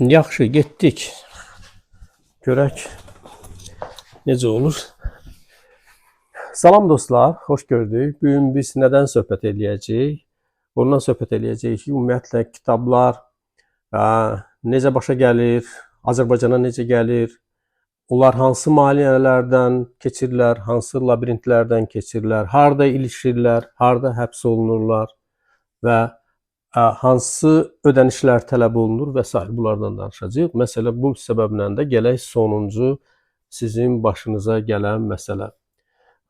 Yaxşı, getdik. Görək necə olur. Salam dostlar, xoş gördük. Bu gün biz nədən söhbət eləyəcəyik? Ondan söhbət eləyəcəyik ki, ümumiyyətlə kitablar necə başa gəlir, Azərbaycana necə gəlir, onlar hansı maliyyələrdən keçirlər, hansı labirintlərdən keçirlər, harda ilişirlər, harda həbs olunurlar və hansı ödənişlər tələb olunur və s. bunlardan danışacağıq. Məsələ bu səbəblə də gələk sonuncu sizin başınıza gələn məsələ.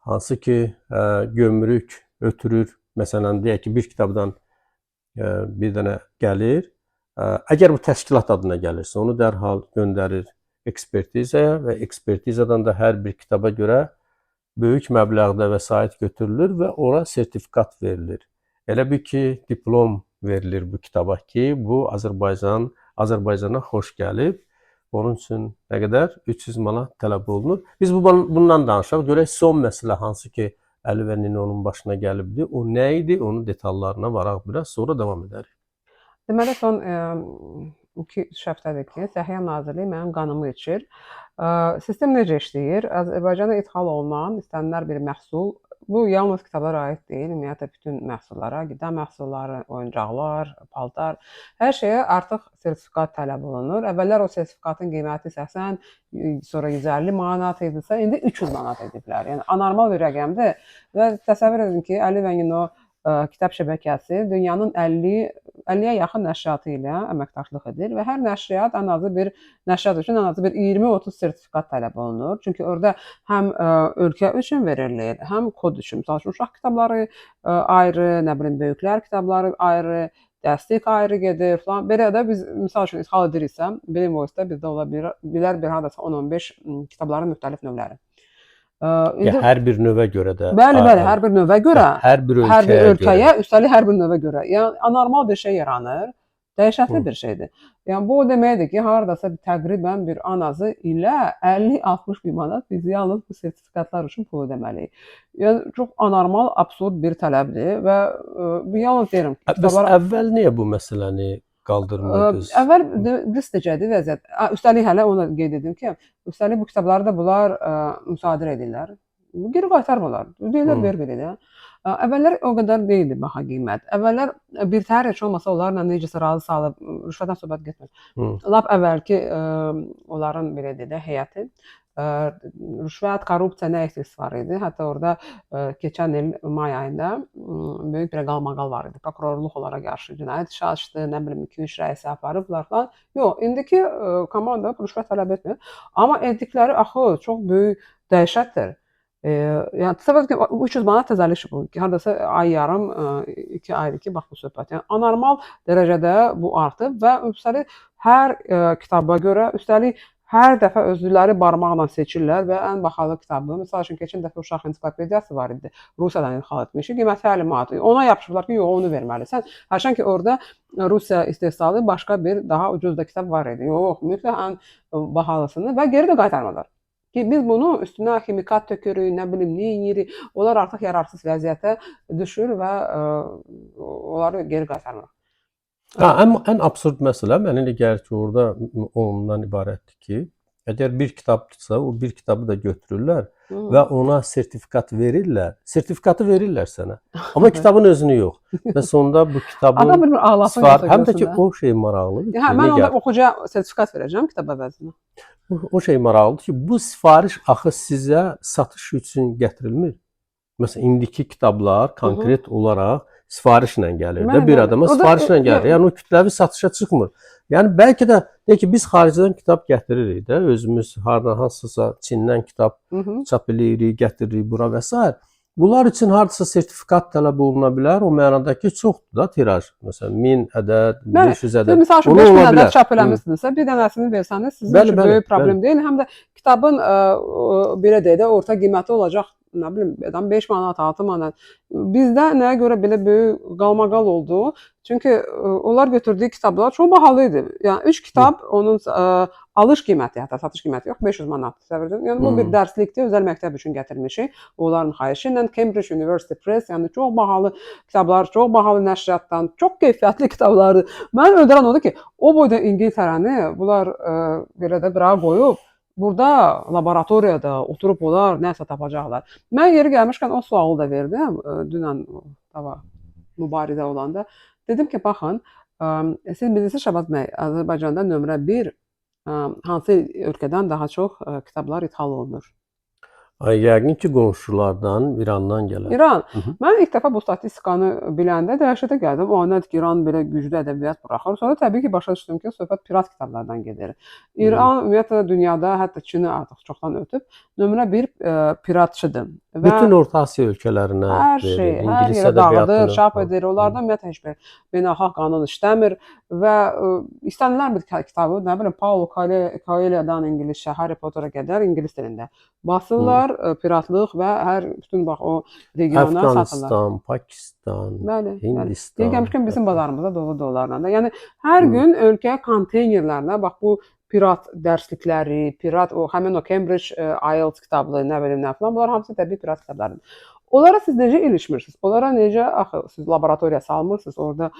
Hansı ki, gömrük ötürür, məsələn, deyək ki, bir kitabdan bir dənə gəlir. Əgər bu təşkilat adına gəlirsə, onu dərhal göndərir ekspertizaya və ekspertizadan da hər bir kitaba görə böyük məbləğdə vəsait götürülür və ora sertifikat verilir. Elə bir ki, diplom verilir bu kitaba ki, bu Azərbaycana xoş gəlib. Onun üçün nə qədər? 300 manat tələb olunur. Biz bundan danışaq. Görək son məsələ hansı ki, Əli və Ninonun başına gəlibdi. O nə idi? Onun detallarına varaq biraz, sonra davam edərik. Deməli, son 2-3 həftədir ki, Səhiyyə Nazirliyi mənim qanımı içir. Sistem necə işləyir? Azərbaycana ithal olunan istənilən bir məhsul, bu yalnız kitablara aid deyil, ümumiyyətlə bütün məhsullara, qida məhsulları, oyuncaqlar, paltar, hər şeyə artıq sertifikat tələb olunur. Əvvəllər o sertifikatın qiyməti 80, sonra 150 manat idisə, indi 300 manat ediblər. Yəni anormal bir rəqəmdir və təsəvvür edin ki, Əli və Nino kitab şəbəkəsi dünyanın 50-yə yaxın nəşriyyatı ilə əməkdaşlıq edir və hər nəşriyyat ən azı bir nəşriyyat üçün ən azı bir 20-30 sertifikat tələb olunur. Çünki orada həm ölkə üçün verilir, həm kod üçün. Məsəl üçün uşaq kitabları ayrı, nə bilim böyüklər kitabları ayrı, dəstək ayrı gedir falan. Belə də biz məsəl üçün ithal ediriksə, Bilim Voice-da bizdə ola bilər bir hardasa 10-15 kitabların müxtəlif növləri. Hər bir növə görə də. Bəli, hər bir növə görə. Hər bir ölkəyə, üstəlik hər bir növə görə. Yəni anormal bir şey yaranır, dəhşətli bir şeydir. Yəni bu o deməkdir ki, hardasa təqribən bir ən azı ilə 50-60 bin manat biz yalnız bu sertifikatlar üçün pul ödəməliyik. Yəni çox anormal, absurd bir tələbdir və bu yalnız deyirəm ki, kitablar əvvəl niyə bu məsələni qaldırmırdınız? Əvvəl biz necədir vəziyyət? Üstəlik hələ onu qeyd edim ki, üstəlik bu kitabları da bunlar müsadirə edirlər. Geri qaytarmırlar. Deyirlər ver belə də. Əvvəllər o qədər deyildi baha qiymət. Əvvəllər bir təhər heç olmasa onlarla necəsə razı salıb rüşvətdən söhbət getmir. Lap əvvəlki onların belə deyə heyəti rüşvət, korrupsiya nə eksisi var idi. Hətta orada keçən il may ayında böyük bir qalmaqal var idi. Prokurorluq olaraq qarşı cinayət işi açdı, nə bilim 2-3 rəisi aparıblar falan. Yox, indiki komanda rüşvət tələb etmir. Amma etdikləri axı çox böyük dəhşətdir. Yəni təsəvvür edin ki, 300 manat təzəlik bu. Hardasa ay yarım, 2 aydır ki, bax bu söhbət. Yəni anormal dərəcədə bu artıb və üstəlik hər kitaba görə, üstəlik hər dəfə özləri barmaqla seçirlər və ən bahalı kitabı, məsəl üçün keçən dəfə uşaq ensiklopediyası var idi, Rusiyadan ixal etmişik, qiyməti 50 manat. Ona yapışıblar ki, yox, onu verməlisən. Hərçənd ki, orada Rusiya istehsalı başqa bir daha ucuz da kitab var idi. Yox, mütləq ən bahalısını və geri də qaytarmadılar. Ki biz bunu üstünə ximikat tökürük, nə bilim, nə yeyirik, onlar artıq yararsız vəziyyətə düşür və onları geri qaytarmır. Ən absurd məsələ mənə elə gəlir ki, orada ondan ibarətdir ki, əgər bir kitabdırsa, o bir kitabı da götürürlər və ona sertifikat verirlər. Sertifikatı verirlər sənə. Amma kitabın özünü yox. Və sonda bu kitabın həm də ki, o şey maraqlıdır. Mən onda oxucuya sertifikat verəcəm kitab əvəzinə. O şey maraqlıdır ki, bu sifariş axı sizə satış üçün gətirilmir. Məsələn, indiki kitablar konkret olaraq sifarişlə gəlir də, bir adama sifarişlə gəlir. Yəni o kütləvi satışa çıxmır. Yəni bəlkə də deyək ki, biz xaricdən kitab gətiririk də, özümüz hardan hansısa Çindən kitab çap eləyirik, gətiririk bura və s. Bunlar üçün hardasa sertifikat tələb oluna bilər. O mənada ki, çoxdur da tiraj. Məsələn, 1000 ədəd, 500 ədəd. Məsəl üçün 5000 ədəd çap eləmisinizsə, bir dənəsini versəniz sizin üçün böyük problem deyil. Həm də kitabın belə deyə də orta qiyməti olacaq nə bilim, adam 5 manat, 6 manat. Bizdə nəyə görə belə böyük qalmaqal oldu? Çünki onlar götürdüyü kitablar çox bahalı idi. Yəni 3 kitab onun alış qiyməti, hətta satış qiyməti yox, 500 manat təsəvvür edin. Yəni bu bir dərslikdir, özəl məktəb üçün gətirmişik. Onların xahişi ilə Cambridge University Press, yəni çox bahalı kitablar, çox bahalı nəşriyyatdan, çox keyfiyyətli kitablardır. Mən öldürən odur ki, o boyda İngiltərəni bunlar belə də qırağa qoyub, burada laboratoriyada oturub onlar nəsə tapacaqlar. Mən yeri gəlmişkən o sualı da verdim dünən mübarizə olanda. Dedim ki, baxın, siz bilirsiniz Şabat bəy, Azərbaycanda nömrə 1 hansı ölkədən daha çox kitablar ithal olunur? Yəqin ki, qonşulardan, İrandan gələr. İran. Mən ilk dəfə bu statistikanı biləndə dəhşətə gəldim. O nədir ki, İran belə güclü ədəbiyyat buraxır. Sonra təbii ki, başa düşdüm ki, söhbət pirat kitablardan gedir. İran ümumiyyətlə dünyada, hətta Çini artıq çoxdan ötüb, nömrə 1 piratçıdır. Bütün Orta Asiya ölkələrinə hər şey, hər yerə dağıdır, çap edir. Onlardan ümumiyyətlə heç bir beynəlxalq qanun işləmir və istənilən bir kitabı, nə bilim, Paulo Coelho'dan ingiliscə, Harry Potter'a qədər ingilis dilində basırlar, piratlıq və bütün bax o regiona satırlar. Əfqanistan, Pakistan, Hindistan. Gəlmişkən bizim bazarımızda doludur onlarla da. Yəni hər gün ölkə konteynerlərinə bax bu pirat dərslikləri, pirat o həmin o Cambridge IELTS kitabları, nə bilim nə falan, bunlar hamısı təbii pirat kitablarıdır. Onlara siz necə ilişmirsiniz? Onlara necə axı siz laboratoriya salmırsınız, orada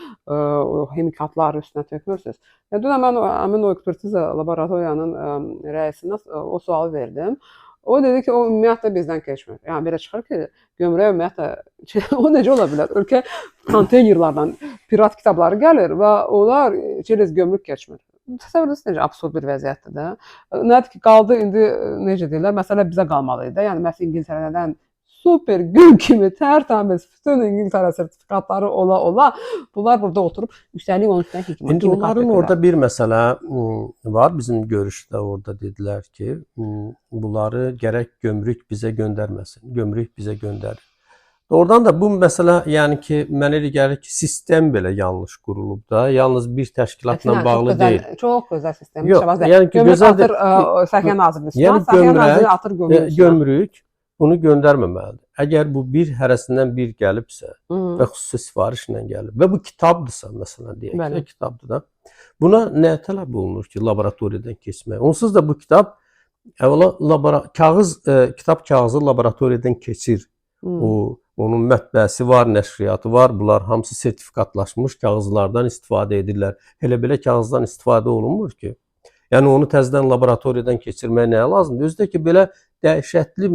o ximikatlar üstünə tökmürsünüz? Dünən mən həmin o ekspertiza laboratoriyanın rəisinə o sualı verdim. O dedi ki, o ümumiyyətlə bizdən keçmir. Yəni belə çıxır ki, gömrək ümumiyyətlə o necə ola bilər? Ölkə konteynerlardan pirat kitabları gəlir və onlar через gömrük keçmir. Təsəvvür edirsiniz necə absurd bir vəziyyətdir də. Nədir ki, qaldı indi necə deyirlər, məsələ bizə qalmalı idi. Yəni məhz İngiltərədən super gül kimi tərtəmiz bütün İngiltərə sertifikatları ola bunlar burada oturub üstəlik onun üstünə hikmət. İndi onların orada bir məsələ var. Bizim görüşdə orada dedilər ki, bunları gərək gömrük bizə göndərməsin. Gömrük bizə göndərir. Oradan da bu məsələ, yəni ki, mənə elə gəlir ki, sistem belə yanlış qurulub da, yalnız bir təşkilatla bağlı deyil. Çox gözəl sistem. Yox, yəni ki, gözəl Səhiyyə Nazirliyinin, Səhiyyə Nazirliyi atır gömrük bunu göndərməməlidir. Əgər bu bir hərəsindən bir gəlibsə və xüsusi sifarişlə gəlib və bu kitabdırsa, məsələn deyək ki, kitabdır da, buna nə tələb olunur ki, laboratoriyadan keçmək? Onsuz da bu kitab əvvəla kitab kağızı laboratoriyadan keçir. Onun mətbəəsi var, nəşriyyatı var. Bunlar hamısı sertifikatlaşmış kağızlardan istifadə edirlər. Elə belə kağızdan istifadə olunmur ki. Yəni onu təzədən laboratoriyadan keçirmək nəyə lazımdır? Özü də ki, belə dəhşətli,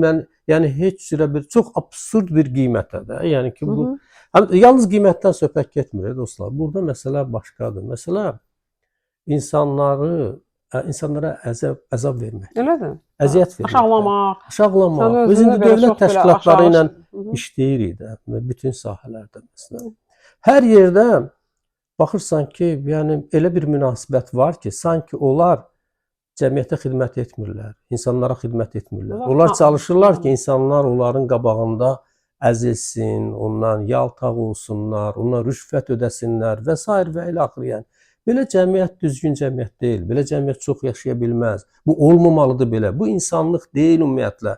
yəni heç cürə bir çox absurd bir qiymətə də. Yəni ki, bu yalnız qiymətdən söhbət getmir, dostlar. Burada məsələ başqadır. Məsələ insanlara əzab vermək. Elədir. Əziyyət vermək. Aşağılamaq. Biz indi dövlət təşkilatları ilə işləyirik də, bütün sahələrdə məsələn. Hər yerdə baxırsan ki, yəni elə bir münasibət var ki, sanki onlar cəmiyyətə xidmət etmirlər, insanlara xidmət etmirlər. Onlar çalışırlar ki, insanlar onların qabağında əzilsin, ondan yaltaq olsunlar, ona rüşvət ödəsinlər və s. və ilə axır yəni. Belə cəmiyyət düzgün cəmiyyət deyil. Belə cəmiyyət çox yaşaya bilməz. Bu olmamalıdır belə. Bu insanlıq deyil ümumiyyətlə.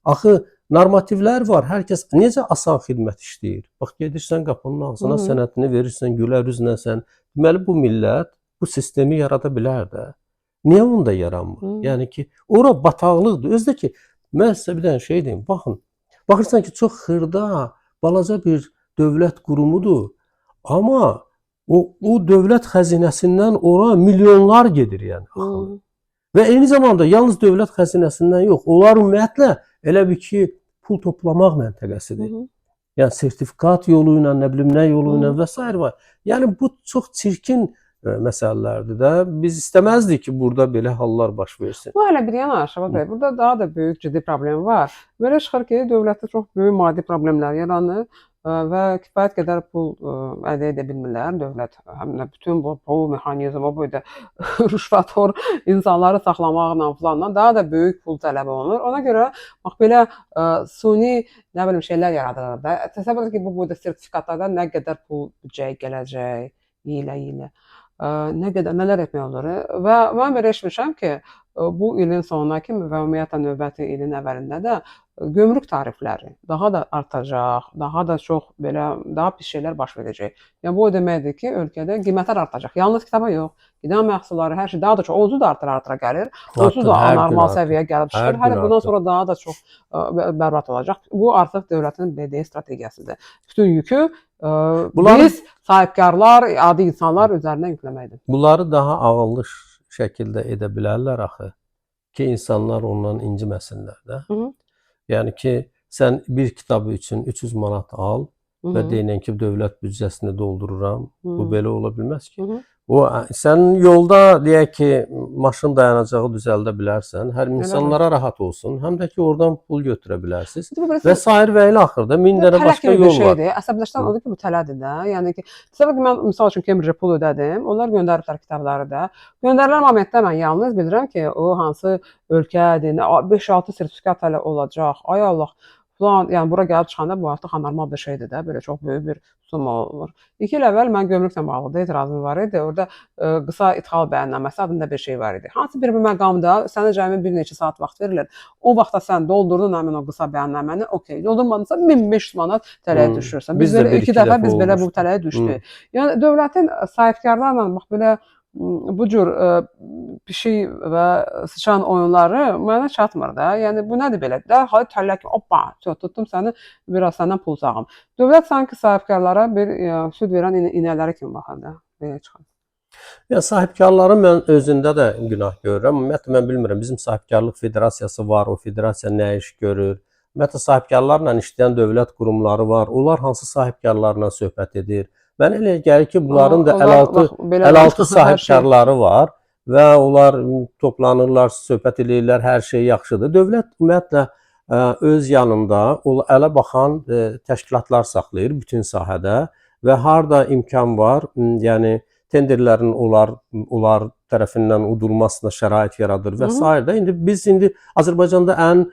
Axı normativlər var. Hər kəs necə asan xidmət işləyir. Bax gedirsən qapının ağzına, sənədini verirsən, gülər üzlə sən. Deməli bu millət bu sistemi yarada bilər də. Niyə onda yaranmır? Yəni ki, ora bataqlıqdır. Özü də ki, mən sizə bir dənə şey deyim. Baxın. Baxırsan ki, çox xırda, balaca bir dövlət qurumudur. Amma o dövlət xəzinəsindən ora milyonlar gedir yəni. Və eyni zamanda yalnız dövlət xəzinəsindən yox, onlar ümumiyyətlə elə bir ki, pul toplamaq məntəqəsidir. Yəni sertifikat yolu ilə, nə bilim nə yolu ilə və s. var. Yəni bu çox çirkin məsələlərdir də. Biz istəməzdik ki, burada belə hallar baş versin. Bu hələ bir yana Şabat bəy, burada daha da böyük ciddi problem var. Belə çıxır ki, dövlətdə çox böyük maddi problemlər yaranır və kifayət qədər pul əldə edə bilmirlər dövlət. Həm də bütün bu mexanizm, o boyda rüşvətxor insanları saxlamaqla falanla daha da böyük pul tələb olunur. Ona görə bax belə suni nə bilim şeylər yaradılır da. Təsəvvür edin ki, bu boyda sertifikatlardan nə qədər pul büdcəyə gələcək, ilə. Nə qədər nələr etmək olur. Və mən belə eşitmişəm ki, bu ilin sonuna kimi və ümumiyyətlə növbəti ilin əvvəlində də gömrük tarifləri daha da artacaq, daha da çox belə daha pis şeylər baş verəcək. Yəni bu o deməkdir ki, ölkədə qiymətlər artacaq. Yalnız kitaba yox, qida məhsulları, hər şey daha da çox ozu da artıra gəlir. Ozu da Hər gün anormal artır. səviyyəyə gəlib Hər çıxır. gün Hələ bundan artır. sonra daha da çox bərbad olacaq. Bu artıq dövlətin BDI strategiyasıdır. Bütün yükü biz sahibkarlar, adi insanlar üzərinə yükləməkdir. Bunları daha ağıllı şəkildə edə bilərlər axı ki, insanlar ondan inciməsinlər də. Yəni ki, sən bir kitabı üçün 300 manat al və deyinən ki, dövlət büdcəsini doldururam. Bu belə ola bilməz ki. O sən yolda deyək ki, maşın dayanacağı düzəldə bilərsən, həm insanlara rahat olsun, həm də ki, oradan pul götürə bilərsiniz. Və sair və ilə axırda 1000 dənə başqa yol var. Əsəbləşən odur ki, bu tələdir də. Yəni ki, təsəvvür ki, mən misal üçün Cambridge pul ödədim. Onlar göndəriblər kitabları da. Göndərilən momentdə mən yalnız bilirəm ki, o hansı ölkədir, 5-6 sertifikat hələ olacaq. Ay Allah. Falan, yəni bura gəlib çıxanda bu artıq anormal bir şeydir də, belə çox böyük bir summa olur. 2 il əvvəl mən gömrüklə bağlı da etirazım var idi. Orada qısa ixal bəyənnaməsi adında bir şey var idi. Hansı bir məqamda sənə cəmi bir neçə saat vaxt verilir. O vaxtda sən doldurdun həmin o qısa bəyannaməni, okey. Doldurmadınsa 1500 manat tələyə düşürsən. Biz belə 2 dəfə biz belə bu tələyə düşdük. Yəni dövlətin sahibkarlarla bax belə bu cür pişik və sıçan oyunları mənə çatmır da. Yəni bu nədir belə? Dərhal təllə ki, hoppa, tutdum səni, biraz səndən pul sağım. Dövlət sanki sahibkarlara bir süd verən inələri kimi baxır da. Belə çıxır. Ya sahibkarların mən özündə də günah görürəm. Ümumiyyətlə mən bilmirəm, bizim sahibkarlıq federasiyası var, o federasiya nə iş görür? Ümumiyyətlə sahibkarlarla işləyən dövlət qurumları var. Onlar hansı sahibkarlarla söhbət edir? Mənə elə gəlir ki, bunların da əl altı sahibkarları var və onlar toplanırlar, söhbət edirlər, hər şey yaxşıdır. Dövlət ümumiyyətlə öz yanında ələ baxan təşkilatlar saxlayır bütün sahədə və harda imkan var, yəni tenderlərin onlar tərəfindən udulmasına şərait yaradır və s. İndi biz Azərbaycanda ən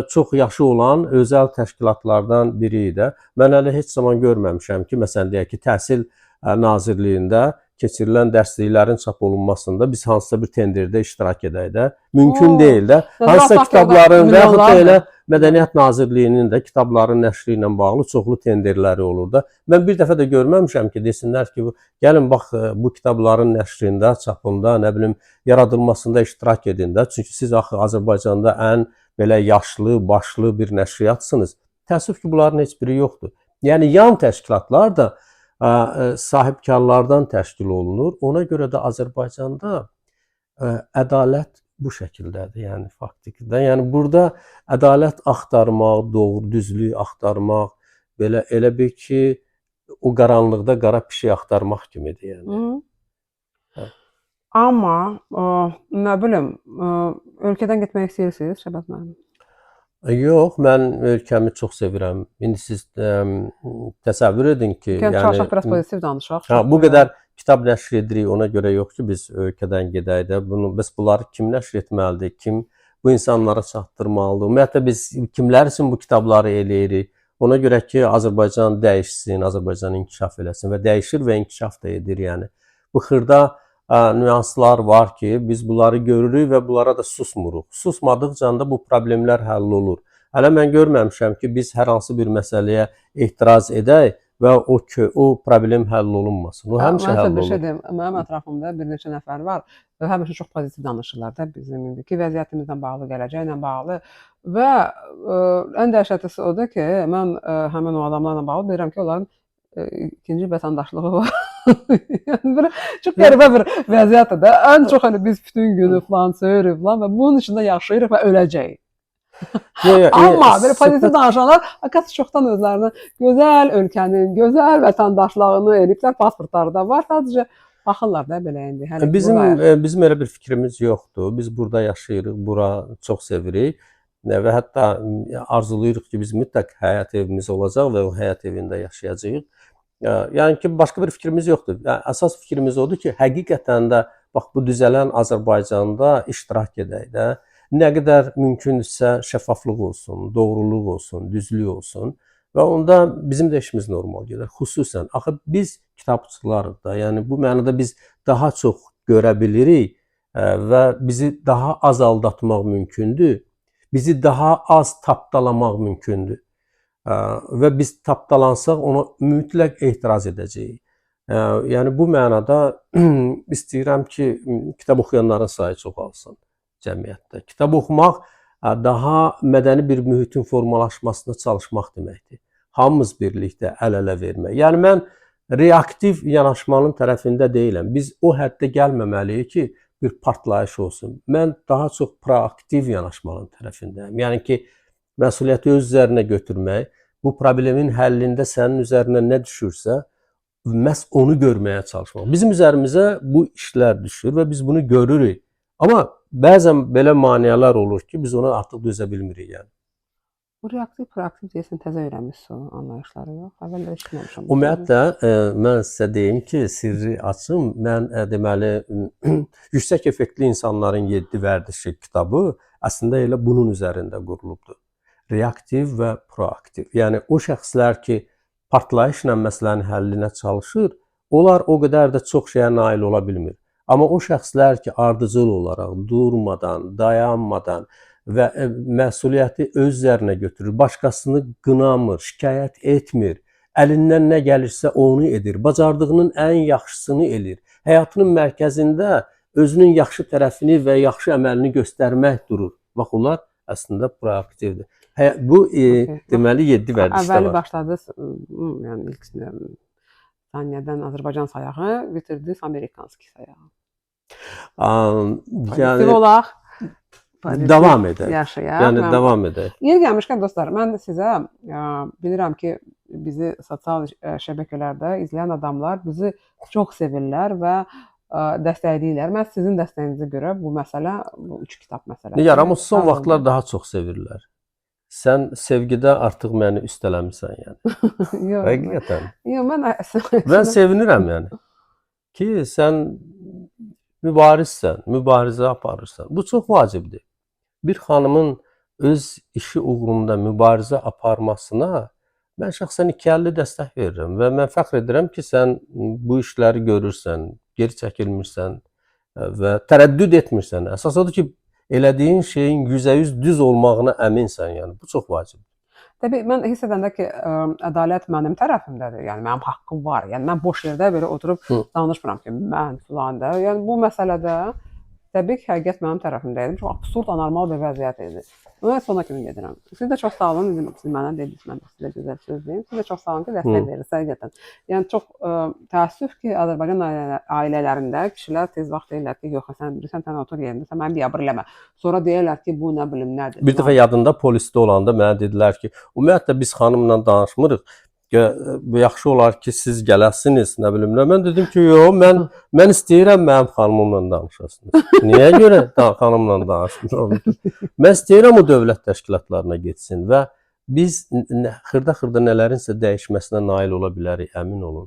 çox yaxşı olan özəl təşkilatlardan biri də. Mən hələ heç zaman görməmişəm ki, məsələn deyək ki, Təhsil Nazirliyində keçirilən dərsliklərin çap olunmasında biz hansısa bir tenderdə iştirak edək də. Mümkün deyil də. Hansısa kitabların və yaxud da elə Mədəniyyət Nazirliyinin də kitabların nəşri ilə bağlı çoxlu tenderləri olur da. Mən bir dəfə də görməmişəm ki, desinlər ki, gəlin bax bu kitabların nəşrində, çapında, nə bilim, yaradılmasında iştirak edin də. Çünki siz axı Azərbaycanda ən belə yaşlı, başlı bir nəşriyatsınız. Təəssüf ki, bunların heç biri yoxdur. Yəni yan təşkilatlar da sahibkarlardan təşkil olunur. Ona görə də Azərbaycanda ədalət bu şəkildədir, yəni faktikdə. Yəni burada ədalət axtarmaq, doğru düzlük axtarmaq, belə elə bir ki, o qaranlıqda qara pişik axtarmaq kimidir, yəni. Amma nə bilim, ölkədən getmək istəyirsiniz, Şəbət müəllim? Yox, mən ölkəmi çox sevirəm. İndi siz təsəvvür edin ki, Çalışaq biraz pozitiv danışaq. Bu qədər kitab nəşr edirik, ona görə yox ki, biz ölkədən gedək də. Bəs bunları kim nəşr etməlidir? Kim bu insanlara çatdırmalıdır? Ümumiyyətlə biz kimlər üçün bu kitabları eləyirik? Ona görə ki, Azərbaycan dəyişsin, Azərbaycan inkişaf eləsin və dəyişir və inkişaf da edir, yəni. Bu xırda nüanslar var ki, biz bunları görürük və bunlara da susmuruq. Susmadıqca da bu problemlər həll olur. Hələ mən görməmişəm ki, biz hər hansı bir məsələyə etiraz edək və o problem həll olunmasın. O həmişə həll olur. Mənim ətrafımda bir neçə nəfər var və həmişə çox pozitiv danışırlar da bizim indiki vəziyyətimizlə bağlı, gələcəklə bağlı və ən dəhşətlisi odur ki, mən həmin o adamlarla bağlı bilirəm ki, onların ikinci vətəndaşlığı var. Yəni belə çox qəribə bir vəziyyətdir də. Ən çox hani biz bütün günü falan söyürük falan və bunun içində yaşayırıq və öləcəyik. Amma belə pozitiv danışanlar hakikaten çoxdan özlərinə gözəl ölkənin, gözəl vətəndaşlığını eliblər, pasportları da var. Sadəcə baxırlar da belə indi. Bizim elə bir fikrimiz yoxdur. Biz burada yaşayırıq, bura çox sevirik və hətta arzulayırıq ki, biz mütləq həyat evimiz olacaq və o həyat evində yaşayacağıq. Yəni ki, başqa bir fikrimiz yoxdur. Əsas fikrimiz odur ki, həqiqətən də bax bu düzələn Azərbaycanda iştirak edək də. Nə qədər mümkünsə şəffaflıq olsun, doğruluq olsun, düzlük olsun və onda bizim də işimiz normal gedir. Xüsusən, axı biz kitabçılarıq da, yəni bu mənada biz daha çox görə bilirik və bizi daha az aldatmaq mümkündür. Bizi daha az tapdalamaq mümkündür. Və biz tapdalansaq ona mütləq etiraz edəcəyik. Yəni bu mənada istəyirəm ki, kitab oxuyanların sayı çoxalsın cəmiyyətdə. Kitab oxumaq daha mədəni bir mühitin formalaşmasına çalışmaq deməkdir. Hamımız birlikdə əl-ələ vermək. Yəni mən reaktiv yanaşmanın tərəfində deyiləm. Biz o həddə gəlməməliyik ki, bir partlayış olsun. Mən daha çox proaktiv yanaşmanın tərəfindəyəm. Yəni ki, məsuliyyəti öz üzərinə götürmək, bu problemin həllində sənin üzərinə nə düşürsə, məhz onu görməyə çalışmaq. Bizim üzərimizə bu işlər düşür və biz bunu görürük. Amma bəzən belə maneələr olur ki, biz ona artıq dözə bilmirik yəni. Bu reaktiv, proaktiv deyəsən təzə öyrənmişsən o anlayışları yox. Əvvəllər eşitməmişəm. Ümumiyyətlə, mən sizə deyim ki, sirri açım. Mən deməli, yüksək effektli insanların 7 vərdişi kitabı əslində elə bunun üzərində qurulubdur. Reaktiv və proaktiv. Yəni, o şəxslər ki, partlayışla məsələnin həllinə çalışır, onlar o qədər də çox şeyə nail ola bilmir. Amma o şəxslər ki, ardıcıl olaraq, durmadan, dayanmadan və məsuliyyəti öz üzərinə götürür, başqasını qınamır, şikayət etmir, əlindən nə gəlirsə onu edir, bacardığının ən yaxşısını edir, həyatının mərkəzində özünün yaxşı tərəfini və yaxşı əməlini göstərmək durur. Bax, onlar əslində proaktivdir. Bu, deməli, 7 vərdişdə var. Əvvəli başladınız, yəni ilk saniyədən Azərbaycan sayağı, bitirdiniz Amerikanski sayağı. Pozitiv olaq, davam edək. Yaşayaq. Yəni, davam edək. Yeri gəlmişkən dostlar, mən də sizə bilirəm ki, bizi sosial şəbəkələrdə izləyən adamlar bizi çox sevirlər və dəstəkləyirlər. Mən sizin dəstəyinizə görə bu məsələ, bu 3 kitab məsələsi. Nigar, amma son vaxtlar daha çox sevirlər. Sən sevgidə artıq məni üstələmirsən, yəni. Yox. Həqiqətən. Yox, mən sevinirəm, yəni. Ki, sən mübarizsən, mübarizə aparırsan. Bu çox vacibdir. Bir xanımın öz işi uğrunda mübarizə aparmasına mən şəxsən 250 dəstək verirəm və mən fəxr edirəm ki, sən bu işləri görürsən, geri çəkilmirsən və tərəddüd etmirsən. Əsas odur ki, elədiyin şeyin 100% düz olmağına əminsən, yəni. Bu çox vacibdir. Təbii, mən hiss edəndə ki, ədalət mənim tərəfimdədir. Yəni, mənim haqqım var. Yəni, mən boş yerdə belə oturub danışmıram ki, mən filan da. Yəni, bu məsələdə təbii ki, həqiqət mənim tərəfimdə idi. Çox absurd, anormal bir vəziyyət idi. Mən sona kimi gedirəm. Siz də çox sağ olun. Siz mənə dediniz, mən sizə gözəl söz deyim. Siz də çox sağ olun ki, dəstək verirsiniz həqiqətən. Yəni, çox təəssüf ki, Azərbaycan ailələrində kişilər tez vaxt deyirlər ki, yox, sən otur yerində, sən məni biabır eləmə. Sonra deyirlər ki, bu nə bilim nədir. Bir dəfə yadında polisdə olanda mənə dedilər ki, ümumiyyətlə biz xanımla danışmırıq. Yaxşı olar ki, siz gələsiniz, nə bilim nə. Mən dedim ki, yox, mən istəyirəm mənim xanımımla danışasınız. Niyə görə xanımla danışmıram? Mən istəyirəm o dövlət təşkilatlarına getsin və biz xırda-xırda nələrinsə dəyişməsinə nail ola bilərik, əmin olun.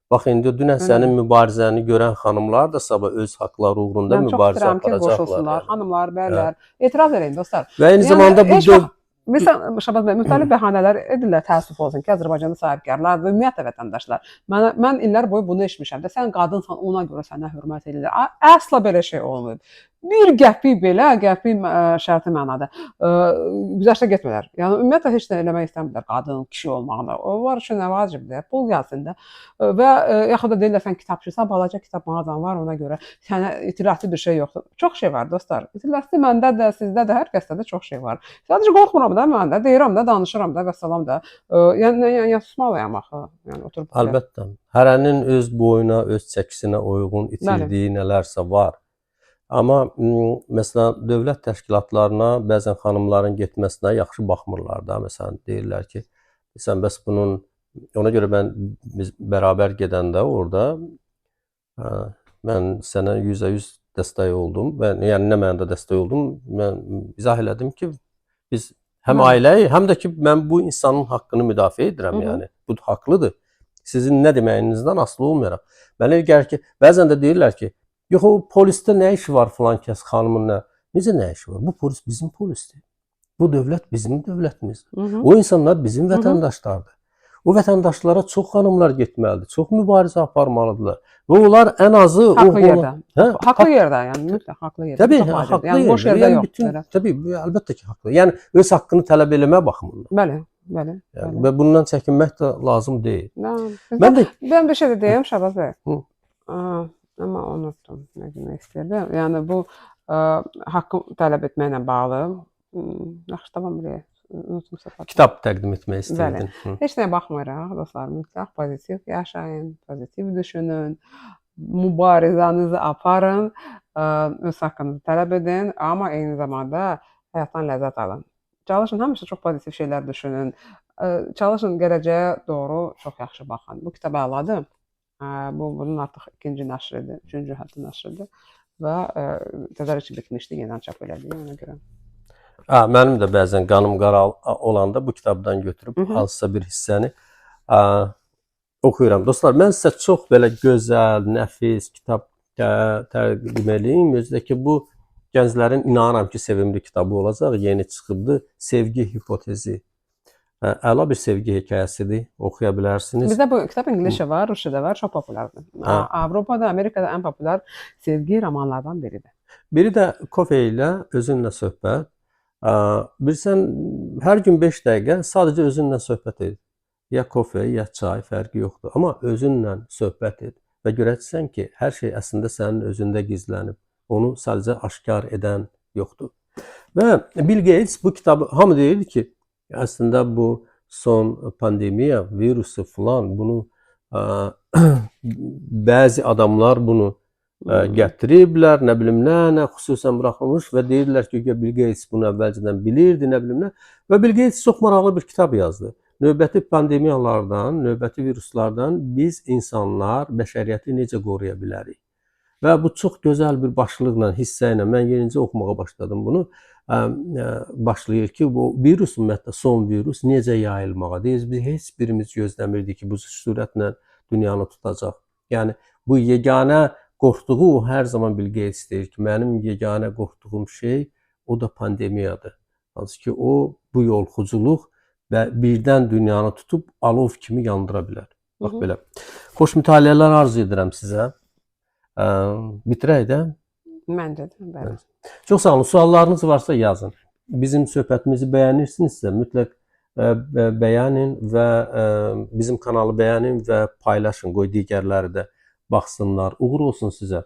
Bax, indi dünən sənin mübarizəni görən xanımlar da sabah öz haqları uğrunda mübarizə aparacaqlar. Mən çox istəyirəm ki, qoşulsunlar, xanımlar, bəylər, etiraz edin, dostlar. Və eyni zamanda bu Məsələn, Şabat bəy, müxtəlif bəhanələr edirlər, təəssüf olsun ki, Azərbaycanın sahibkarlar və ümumiyyətlə vətəndaşlar. Mən illər boyu bunu eşitmişəm də, sən qadınsan, ona görə sənə hörmət edirlər. Əsla belə şey olmayıb. Bir qəpik belə, qəpik şərti mənada güzəştə getmirlər. Yəni, ümumiyyətlə heç nə eləmək istəmirlər qadın, kişi olmağına. O var üçün nə vacibdir, pul gəlsin də. Və yaxud da deyirlər, sən kitabçısan, balaca kitab mağazan var, ona görə sənə itiraflı bir şey yoxdur. Çox şey var, dostlar. İtiraflı məndə də, sizdə də, hər kəsdə də çox şey var. Sadəcə qorxmuram da mən də, deyirəm də, danışıram da və salam da. Yəni, susmalıyam axı. Yəni, oturub. Əlbəttə. Hərənin öz boyuna, öz çəkisinə uyğun itirdiyi nələrsə var. Amma məsələn, dövlət təşkilatlarına bəzən xanımların getməsinə yaxşı baxmırlar da. Məsələn, deyirlər ki, sən bəs bunun, ona görə biz bərabər gedəndə orada mən sənə 100% dəstək oldum. Yəni, nə mənada dəstək oldum? Mən izah elədim ki, biz həm ailəyi, həm də ki, mən bu insanın haqqını müdafiə edirəm, yəni. Bu haqlıdır. Sizin nə deməyinizdən asılı olmayaraq. Mənə gəlir ki, bəzən də deyirlər ki, yox, o polisdə nə işi var filan kəs xanımın nə? Necə nə işi var? Bu polis bizim polisdir. Bu dövlət bizim dövlətimizdir. O insanlar bizim vətəndaşlardır. o vətəndaşlara çox xanımlar getməlidir, çox mübarizə aparmalıdırlar. Və onlar ən azı Haqlı yerdə. hə, Haqlı yerdə, yəni mütləq haqlı yerdə. təbii, Çox vacibdir. haqlı Yəni boş yerdə. yerdə Yəni yox. bütün Belə. təbii əlbəttə ki, haqlı. Yəni öz haqqını tələb eləmə baxımından. Bəli, bəli. Yəni, bəli. və bundan çəkinmək də lazım deyil. Mən də bir şey də deyim Şahbaz bəy. Hı. Amma unutdum nə demək istəyirdim. Yəni bu haqqı tələb etməklə bağlı. Yaxşı, tamam belə. Unutmuşam. kitab təqdim etmək istəyirdin. Hı. Heç nəyə baxmayaraq dostlar, mütləq pozitiv yaşayın, pozitiv düşünün, mübarizənizi aparın, öz haqqınızı tələb edin, amma eyni zamanda həyatdan ləzzət alın. Çalışın, həmişə çox pozitiv şeylər düşünün. Çalışın gələcəyə doğru çox yaxşı baxın. Bu kitab əladır. Bunun artıq ikinci nəşridir, üçüncü hətta nəşridir və tədarükü bitmişdi, yenidən çap elədik ona görə. Mənim də bəzən qanım qara olanda bu kitabdan götürüb hansısa bir hissəni oxuyuram. Dostlar, mən sizə çox belə gözəl, nəfis kitab təqdim edeyim. Özü ki, bu gənclərin inanıram ki, sevimli kitabı olacaq. Yeni çıxıbdı. Sevgi hipotezi. Əla bir sevgi hekayəsidir. Oxuya bilərsiniz. Bizdə bu kitab ingiliscə var, ruscada var, çox populyardır. Avropada, Amerikada ən populyar sevgi romanlardan biridir. Biri də Kofe ilə özünlə söhbət. Bilirsən, hər gün 5 dəqiqə sadəcə özünlə söhbət et. Ya kofe, ya çay, fərqi yoxdur. Amma özünlə söhbət et və görəcəksən ki, hər şey əslində sənin özündə gizlənib. Onu sadəcə aşkar edən yoxdur. Və Bill Gates bu kitabı, hamı deyirdi ki, əslində bu son pandemiya, virusu falan, bunu bəzi adamlar bunu gətiriblər, nə bilim nə xüsusən buraxılmış və deyirlər ki, Bill Gates bunu əvvəlcədən bilirdi, nə bilim nə. Və Bill Gates çox maraqlı bir kitab yazdı. Növbəti pandemiyalardan, növbəti viruslardan biz insanlar bəşəriyyəti necə qoruya bilərik? Və bu çox gözəl bir başlıqla, hissə ilə mən yenicə oxumağa başladım bunu. Başlayır ki, bu virus ümumiyyətlə son virus necə yayılmağa? Deyir, biz heç birimiz gözləmirdik ki, bu sürətlə dünyanı tutacaq. Yəni bu yeganə qorxduğu o hər zaman Bill Gates deyir ki, mənim yeganə qorxduğum şey o da pandemiyadır. Hansı ki, o bu yolxuculuq və birdən dünyanı tutub alov kimi yandıra bilər. Bax belə. Xoş mütaliələr arzu edirəm sizə. Bitirək də. Məncə də, bəli. Çox sağ olun. Suallarınız varsa yazın. Bizim söhbətimizi bəyənirsinizsə mütləq bəyənin və bizim kanalı bəyənin və paylaşın. Qoy digərləri də baxsınlar. Uğur olsun sizə.